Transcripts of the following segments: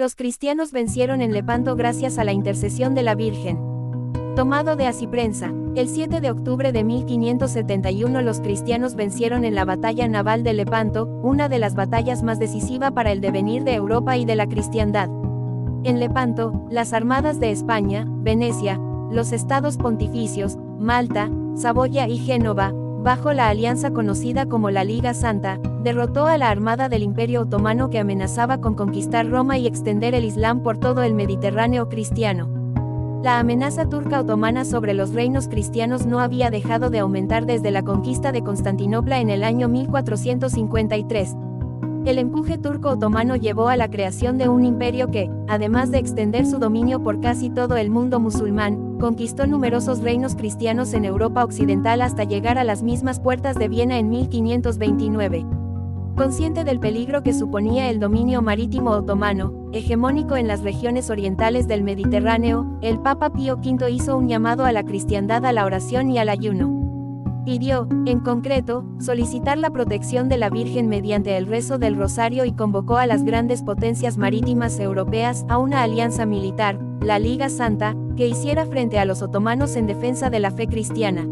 Los cristianos vencieron en Lepanto gracias a la intercesión de la Virgen. Tomado de Asiprensa, el 7 de octubre de 1571 los cristianos vencieron en la batalla naval de Lepanto, una de las batallas más decisivas para el devenir de Europa y de la cristiandad. En Lepanto, las armadas de España, Venecia, los estados pontificios, Malta, Saboya y Génova, bajo la alianza conocida como la Liga Santa, derrotó a la armada del Imperio Otomano que amenazaba con conquistar Roma y extender el Islam por todo el Mediterráneo cristiano. La amenaza turca otomana sobre los reinos cristianos no había dejado de aumentar desde la conquista de Constantinopla en el año 1453. El empuje turco-otomano llevó a la creación de un imperio que, además de extender su dominio por casi todo el mundo musulmán, conquistó numerosos reinos cristianos en Europa occidental hasta llegar a las mismas puertas de Viena en 1529. Consciente del peligro que suponía el dominio marítimo otomano, hegemónico en las regiones orientales del Mediterráneo, el Papa Pío V hizo un llamado a la cristiandad a la oración y al ayuno. Pidió, en concreto, solicitar la protección de la Virgen mediante el rezo del Rosario y convocó a las grandes potencias marítimas europeas a una alianza militar, la Liga Santa, que hiciera frente a los otomanos en defensa de la fe cristiana.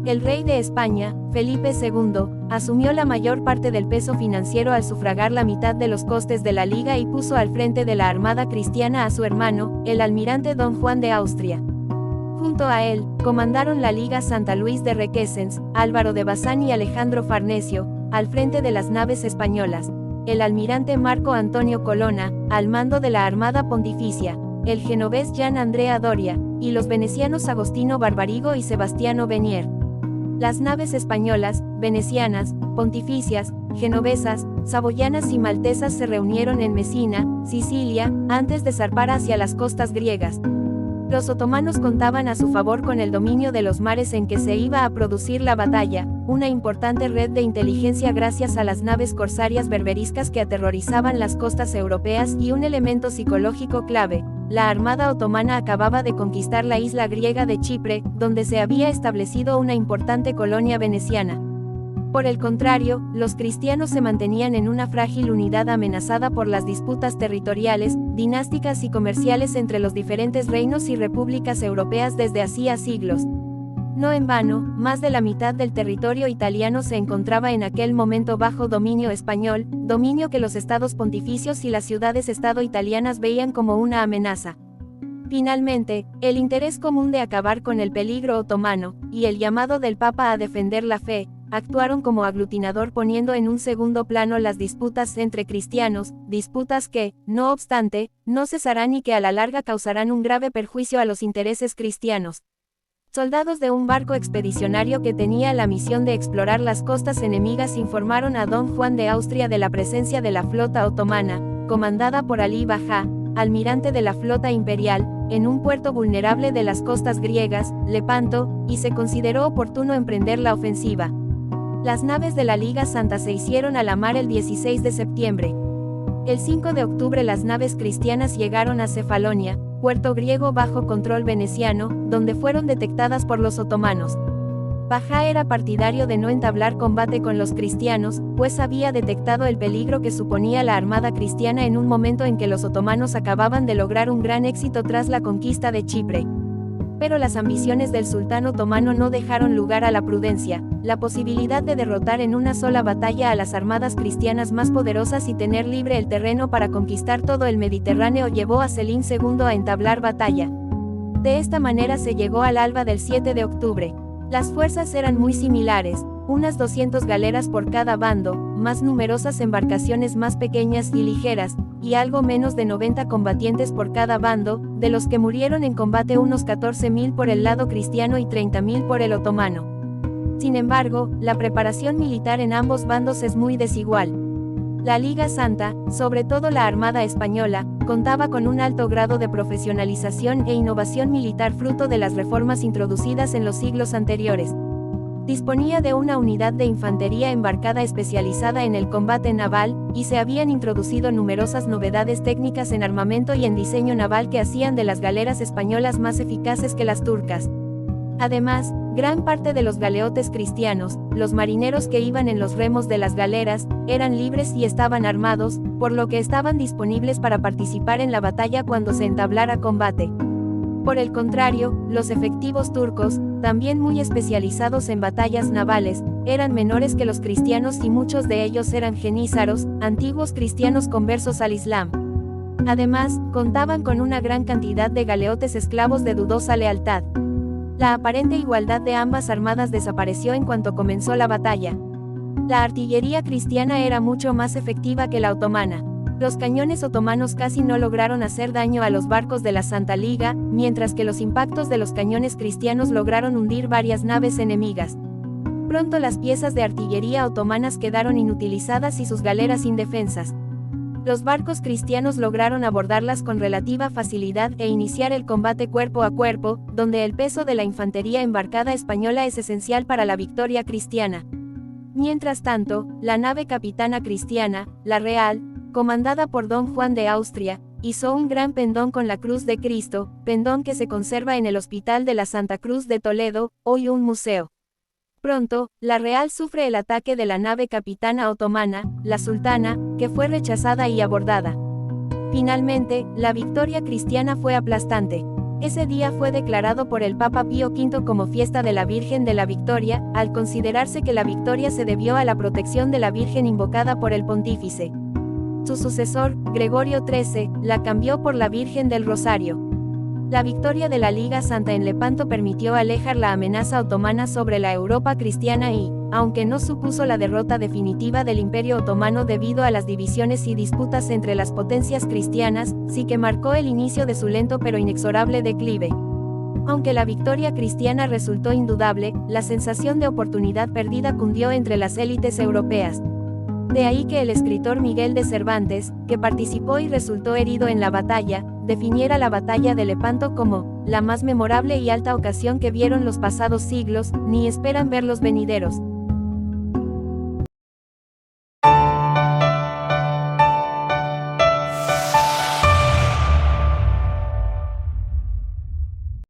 El rey de España, Felipe II, asumió la mayor parte del peso financiero al sufragar la mitad de los costes de la Liga y puso al frente de la armada cristiana a su hermano, el almirante Don Juan de Austria. Junto a él, comandaron la Liga Santa Luis de Requesens, Álvaro de Bazán y Alejandro Farnesio, al frente de las naves españolas, el almirante Marco Antonio Colonna, al mando de la Armada Pontificia, el genovés Gian Andrea Doria, y los venecianos Agostino Barbarigo y Sebastiano Venier. Las naves españolas, venecianas, pontificias, genovesas, saboyanas y maltesas se reunieron en Mesina, Sicilia, antes de zarpar hacia las costas griegas. Los otomanos contaban a su favor con el dominio de los mares en que se iba a producir la batalla, una importante red de inteligencia gracias a las naves corsarias berberiscas que aterrorizaban las costas europeas y un elemento psicológico clave. La armada otomana acababa de conquistar la isla griega de Chipre, donde se había establecido una importante colonia veneciana. Por el contrario, los cristianos se mantenían en una frágil unidad amenazada por las disputas territoriales, dinásticas y comerciales entre los diferentes reinos y repúblicas europeas desde hacía siglos. No en vano, más de la mitad del territorio italiano se encontraba en aquel momento bajo dominio español, dominio que los estados pontificios y las ciudades-estado italianas veían como una amenaza. Finalmente, el interés común de acabar con el peligro otomano, y el llamado del Papa a defender la fe, actuaron como aglutinador poniendo en un segundo plano las disputas entre cristianos, disputas que, no obstante, no cesarán y que a la larga causarán un grave perjuicio a los intereses cristianos. Soldados de un barco expedicionario que tenía la misión de explorar las costas enemigas informaron a Don Juan de Austria de la presencia de la flota otomana, comandada por Ali Bajá, almirante de la flota imperial, en un puerto vulnerable de las costas griegas, Lepanto, y se consideró oportuno emprender la ofensiva. Las naves de la Liga Santa se hicieron a la mar el 16 de septiembre. El 5 de octubre las naves cristianas llegaron a Cefalonia, puerto griego bajo control veneciano, donde fueron detectadas por los otomanos. Bajá era partidario de no entablar combate con los cristianos, pues había detectado el peligro que suponía la armada cristiana en un momento en que los otomanos acababan de lograr un gran éxito tras la conquista de Chipre. Pero las ambiciones del sultán otomano no dejaron lugar a la prudencia. La posibilidad de derrotar en una sola batalla a las armadas cristianas más poderosas y tener libre el terreno para conquistar todo el Mediterráneo llevó a Selim II a entablar batalla. De esta manera se llegó al alba del 7 de octubre. Las fuerzas eran muy similares, unas 200 galeras por cada bando, más numerosas embarcaciones más pequeñas y ligeras, y algo menos de 90 combatientes por cada bando, de los que murieron en combate unos 14.000 por el lado cristiano y 30.000 por el otomano. Sin embargo, la preparación militar en ambos bandos es muy desigual. La Liga Santa, sobre todo la Armada Española, contaba con un alto grado de profesionalización e innovación militar fruto de las reformas introducidas en los siglos anteriores. Disponía de una unidad de infantería embarcada especializada en el combate naval, y se habían introducido numerosas novedades técnicas en armamento y en diseño naval que hacían de las galeras españolas más eficaces que las turcas. Además, Gran parte de los galeotes cristianos, los marineros que iban en los remos de las galeras, eran libres y estaban armados, por lo que estaban disponibles para participar en la batalla cuando se entablara combate. Por el contrario, los efectivos turcos, también muy especializados en batallas navales, eran menores que los cristianos y muchos de ellos eran genízaros, antiguos cristianos conversos al Islam. Además, contaban con una gran cantidad de galeotes esclavos de dudosa lealtad. La aparente igualdad de ambas armadas desapareció en cuanto comenzó la batalla. La artillería cristiana era mucho más efectiva que la otomana. Los cañones otomanos casi no lograron hacer daño a los barcos de la Santa Liga, mientras que los impactos de los cañones cristianos lograron hundir varias naves enemigas. Pronto las piezas de artillería otomanas quedaron inutilizadas y sus galeras indefensas. Los barcos cristianos lograron abordarlas con relativa facilidad e iniciar el combate cuerpo a cuerpo, donde el peso de la infantería embarcada española es esencial para la victoria cristiana. Mientras tanto, la nave capitana cristiana, la Real, comandada por don Juan de Austria, hizo un gran pendón con la Cruz de Cristo, pendón que se conserva en el Hospital de la Santa Cruz de Toledo, hoy un museo. Pronto, la Real sufre el ataque de la nave capitana otomana, la Sultana, que fue rechazada y abordada. Finalmente, la victoria cristiana fue aplastante. Ese día fue declarado por el Papa Pío V como fiesta de la Virgen de la Victoria, al considerarse que la victoria se debió a la protección de la Virgen invocada por el pontífice. Su sucesor, Gregorio XIII, la cambió por la Virgen del Rosario. La victoria de la Liga Santa en Lepanto permitió alejar la amenaza otomana sobre la Europa cristiana y, aunque no supuso la derrota definitiva del Imperio Otomano debido a las divisiones y disputas entre las potencias cristianas, sí que marcó el inicio de su lento pero inexorable declive. Aunque la victoria cristiana resultó indudable, la sensación de oportunidad perdida cundió entre las élites europeas. De ahí que el escritor Miguel de Cervantes, que participó y resultó herido en la batalla, definiera la batalla de Lepanto como la más memorable y alta ocasión que vieron los pasados siglos, ni esperan ver los venideros.